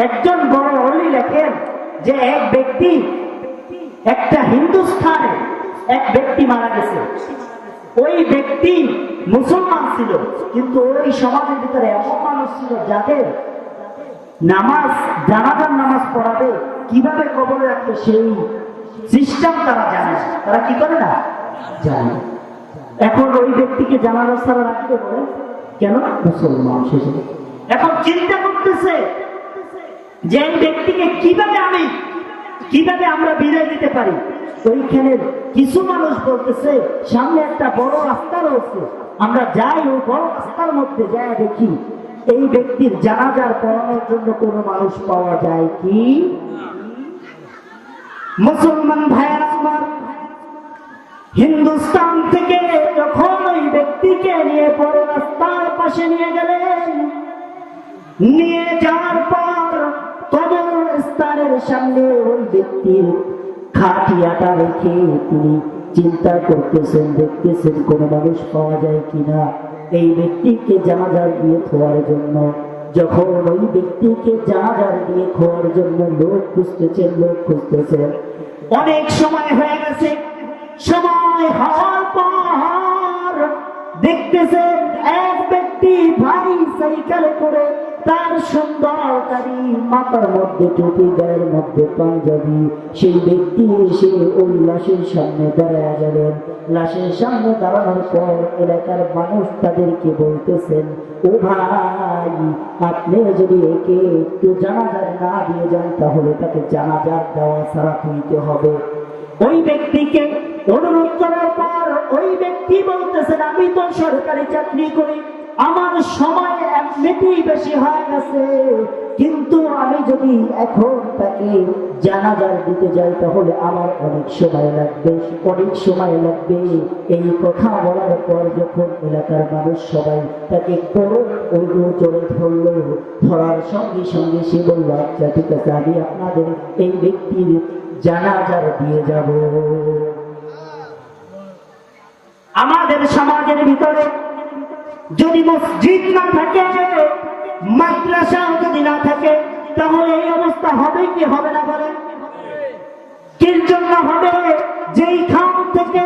একজন বড় ওলি লেখেন যে এক ব্যক্তি, একটা হিন্দুস্থানে এক ব্যক্তি মারা গেছে। ওই ব্যক্তি মুসলমান ছিল, কিন্তু ওই সমাজের ভিতরে এমন মানুষ ছিল যাদের নামাজ, জানাজার নামাজ পড়াবে, কিভাবে কবরে রাখবে সেই সিস্টেম তারা জানে। তারা কি করে না জানে। এখন ওই ব্যক্তিকে জানাজার ছাড়া রাখতে পারে কেন? মুসলমান শেষে। এখন চিন্তা করতেছে যে এই ব্যক্তিকে কিভাবে আমরা বিদায় দিতে পারি। ওইখানে কিছু মানুষ বলতেছে সামনে একটা বড় রাস্তা রয়েছে, আমরা যাই ওই বড় রাস্তার মধ্যে যাই দেখি এই ব্যক্তির জানাজার পড়ানোর জন্য কোনো মানুষ পাওয়া যায় কি। মুসলমান ভাইয়েরা আমার, হিন্দুস্তান থেকে যখন ওই ব্যক্তিকে নিয়ে বড় রাস্তার পাশে নিয়ে গেলেন, নিয়ে যাওয়ার পর কবরস্থানের সামনে ওই ব্যক্তির খাটিয়াটা রেখে তিনি চিন্তা করতেছেন, দেখতেছেন কোনো মানুষ পাওয়া যায় কিনা এই ব্যক্তিকে জানাজার দিয়ে খোয়ার জন্য। যখন ওই ব্যক্তিকে জানাজার দিয়ে খোয়ার জন্য লোক খুঁজতেছেন, অনেক সময় হয়ে গেছে। সময় হওয়ার পর দেখতেছেন এক ব্যক্তি ভারী সাইকেলে করে, তার সুন্দর তারি, মাথার মধ্যে টুপি, গায়ের মধ্যে পাঞ্জাবি, সেই ব্যক্তি এসে ওই লাশের সামনে দাঁড়ায় গেলেন। লাশের সামনে দাঁড়ানোর পর এলাকার মানুষ তাদেরকে বলতেছেন, ও ভাই, আপনি যদি একে একটু জানাজার না দিয়ে যান তাহলে তাকে জানাজার দেওয়া ছাড়া হইতে হবে। ওই ব্যক্তিকে অনুরোধ করার পর ওই ব্যক্তি বলতেছেন, আমি তো সরকারি চাকরি করি, আমার সময় এমনিতেই বেশি হয়ে গেছে, কিন্তু আমি যদি এখন তাকে জানাজার দিতে যাই তাহলে আমার অনেক সময় লাগবে। এই কথা বলার পর যখন এলাকার মানুষ সবাই তাকে চলে ধরলো, ধরার সঙ্গে সঙ্গে সে বলল, আচ্ছা ঠিক আছে, আমি আপনাদের এই ব্যক্তির জানাজার দিয়ে যাব। আমাদের সমাজের ভিতরে যদি মসজিদ না থাকে, মাদ্রাসা যদি না থাকে, তাহলে এই অবস্থা হবে কি হবে না বলেন? কির জন্য হবে? যেইখান থেকে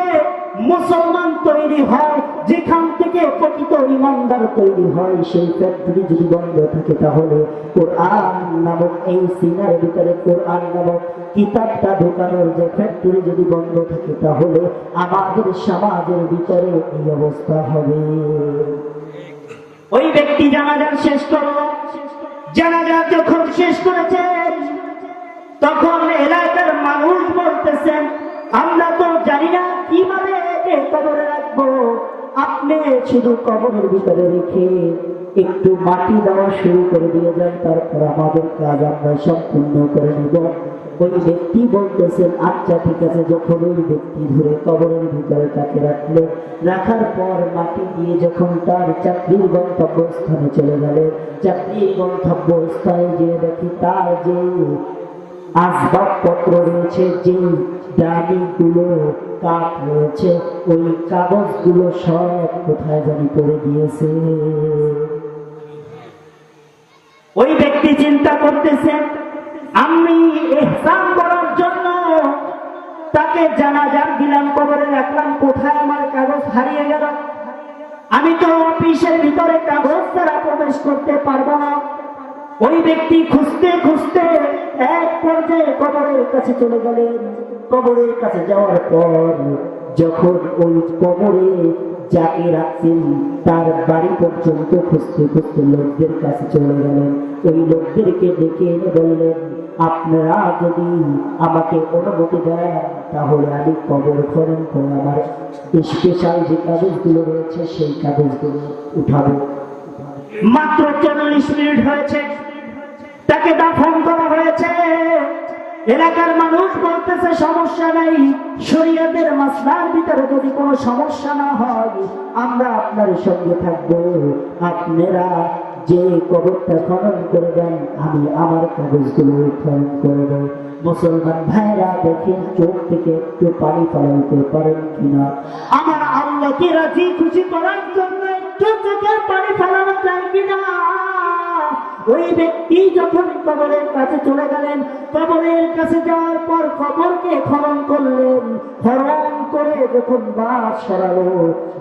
মুসলমান তৈরি হয়, যেখান থেকে প্রকৃত ইমানদার তৈরি হয়, সেই ফ্যাক্টরি যদি বন্ধ থাকে তাহলে কোরআন নামক এই সিনার ভিতরে কোরআন নামক কিতাবটা ঢোকানোর যে ফ্যাক্টরি যদি বন্ধ থাকে তাহলে আমাদের সমাজের ভিতরে এই অবস্থা হবে। ওই ব্যক্তি জানাজার শেষ করলো। জানাজার যখন শেষ করেছেন তখন এলাকার মানুষ বলতেছেন, আমরা তো জানি না কিভাবে একে কবরে রাখবো, আপনি শুধু কবরের ভিতরে রেখে একটু মাটি দেওয়া শুরু করে দিয়ে যান, তারপর আমাদের কাজ আমরা সম্পূর্ণ করে নিব। ওই ব্যক্তি বলতেছেন, আচ্ছা ঠিক আছে। যখন ওই ব্যক্তি ধরে কবরের ভিতরে তাকে রাখলো, রাখার পর মাটি দিয়ে যখন তার চাকরির গন্তব্যস্থানে চলে গেল, চাকরির গন্তব্যস্থানে গিয়ে দেখি তার যে আসবাবপত্র রয়েছে, যে ডালিগুলো কাঠ রয়েছে, ওই কাগজগুলো সব কোথায় জানি পড়ে গিয়েছে। ওই ব্যক্তি চিন্তা করতেছেন, আমি ইহসান করার জন্য তাকে জানাজার দিলাম, কবরে রাখলাম, কোথায় আমার কাগজ হারিয়ে গেল? আমি তো অফিসের ভিতরে কাগজ ছাড়া প্রবেশ করতে পারবো না। ওই ব্যক্তি খুঁজতে খুঁজতে এক পর্যায়ে কবরের কাছে চলে গেলেন। কবরের কাছে যাওয়ার পর যখন ওই কবরে যাকে রাখছেন তার বাড়ি পর্যন্ত খুঁজতে খুঁজতে লোকদের কাছে চলে গেলেন। ওই লোকদেরকে ডেকে এনে বললেন, আপনারা যদি আমাকে অনুমতি দেন তাহলে আমি কবর খনন করে আমার স্পেশাল যে কাগজগুলো রয়েছে সেই কাগজগুলো উঠাবো। মাত্র 40 মিনিট হয়েছে, তাকে দাফন করা হয়েছে। এলাকার মানুষ বলতেছে, সমস্যা নাই, শরীয়তের মাসলার ভিতরে যদি কোনো সমস্যা না হয় আমরা আপনার সঙ্গে থাকবো, আপনারা যে কবরটা খনন করে দেন আমি আমার কাগজগুলো খনন করব। মুসলমান ভাইরা দেখেন, চোখ থেকে একটু পানি ফলাইতে পারেন কিনা? আমার আল্লাহকে রাজি খুশি করার জন্য একটু চোখের পানি ফেলানো যায় কিনা? ওই ব্যক্তি যখন কবরের কাছে চলে গেলেন, কবরের কাছে যাওয়ার পর কবরকে খনন করলেন। খনন করে যখন বাঁশ সরালো,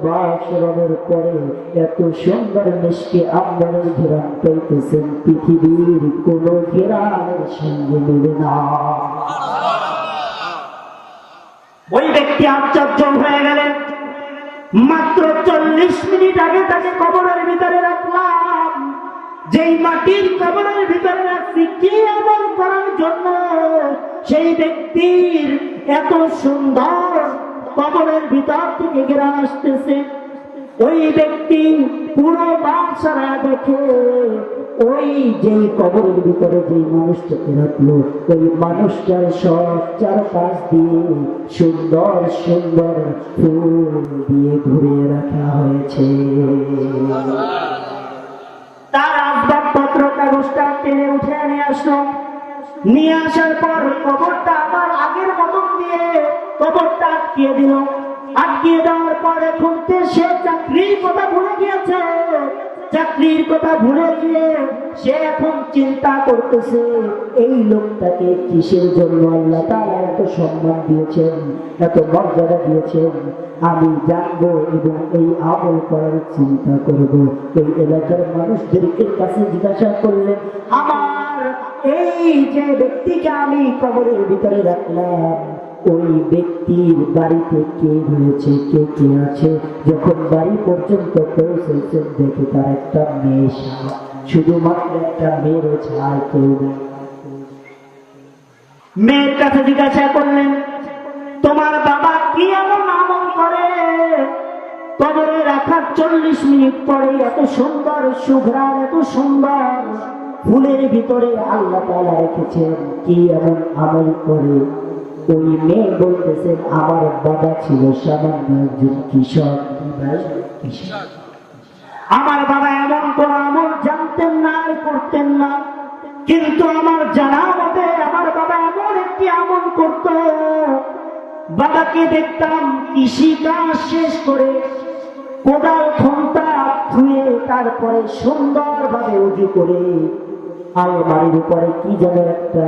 বাঁশ সরানোর পরে এত সুন্দর মিষ্টি আম্বরের ঘেরান পাইতেছেন, পৃথিবীর কোন ঘেরানের সঙ্গে মিলে না। ওই ব্যক্তি আশ্চর্য হয়ে গেলেন। মাত্র 40 মিনিট আগে তাকে কবরের ভিতরে রাখলাম, যেই মাটির কবরের ভিতরে রাখছি কি আমল করার জন্য সেই ব্যক্তির এত সুন্দর কবরের ভিতর থেকে ঘেরান আসতেছে। ওই ব্যক্তি পুরো বাসারা দেখে ওই যে কবরের ভিতরে যে মানুষটাকে রাখলো, ওই মানুষটার সব চারপাশ দিয়ে সুন্দর সুন্দর ফুল দিয়ে ঘুরে রাখা হয়েছে। তার আসবাবপত্র কাগজটা টেনে উঠে নিয়ে আসলো। নিয়ে আসার পর কবরটা আবার আগের মতন দিয়ে কবরটা আটকিয়ে দিল। আটকিয়ে দেওয়ার পরে খুঁজতে সে চাকরির কথা ভুলে গিয়েছে। চাকরির কথা ভুলে গিয়ে সে এখন চিন্তা করতেছে এই লোকটাকে কিসের জন্য আল্লাহ তাআলা এত সম্মান দিয়েছেন, এত মর্যাদা দিয়েছেন। আমি জানবো এবং এই আমল করার চিন্তা করব। এই এলাকার মানুষদেরকে কাছে জিজ্ঞাসা করলেন, আমার এই যে ব্যক্তিকে আমি কবরের ভিতরে রাখলাম, ওই ব্যক্তির বাড়িতে কে রয়েছে, কে কে আছে? যখন বাড়ি পর্যন্ত পৌঁছেছেন দেখে তার একটা মেয়ে, শুধুমাত্র একটা মেয়ে রয়েছে, আর কেউ নেই। মেয়ের কাছে জিজ্ঞাসা করলেন, তোমার বাবা কি এমন আমল করে কবরে রাখার 40 মিনিট পরে এত সুন্দর সুঘ্রাণ, এত সুন্দর ফুলের ভিতরে আল্লাহ তাআলা রেখেছেন, কি এমন আমল করে? ওই মেয়ে বলতেছেন, আমার বাবা ছিল সামান্য একজন কৃষক। আমার বাবা এমন কোন আমল জানতেন না, করতেন না, কিন্তু আমার জানা মতে আমার বাবা এমন একটি আমল করত। বাবাকে দেখতাম কৃষি কাজ শেষ করে কোদাল খন্তা ধুয়ে তারপরে সুন্দরভাবে উজু করে আলমারির উপরে কি যেন একটা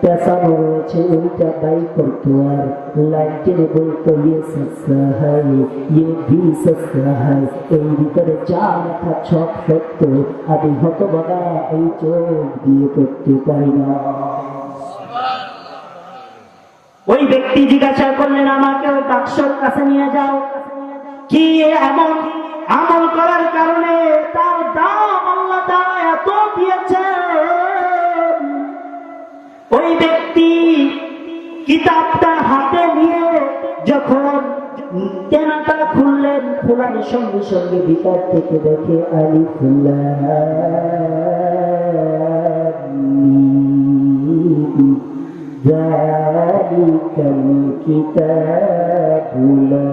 পেঁচানো রয়েছে, ওইটা দায়ী করতো আর লাইটের বলতো ইয়ে সস্তা হয়, ইয়ে ভি সস্তা হয়। এই ভিতরে যা লেখা সব সত্য, আমি হতবাগা এই চোখ দিয়ে করতে পারি না। ওই ব্যক্তি জিজ্ঞাসা করলেন, আমাকে ওই বাক্সর কাছে নিয়ে যাও, কি এমন আমল করার কারণে তার দাম আল্লাহ তাআলা এত দিয়েছে? ওই ব্যক্তি কিতাবটা হাতে নিয়ে যখন কেনাটা খুললেন, খোলার সঙ্গে সঙ্গে ভিতর থেকে দেখে আলিফ লাম মিম যালিকাল কিতাবু লা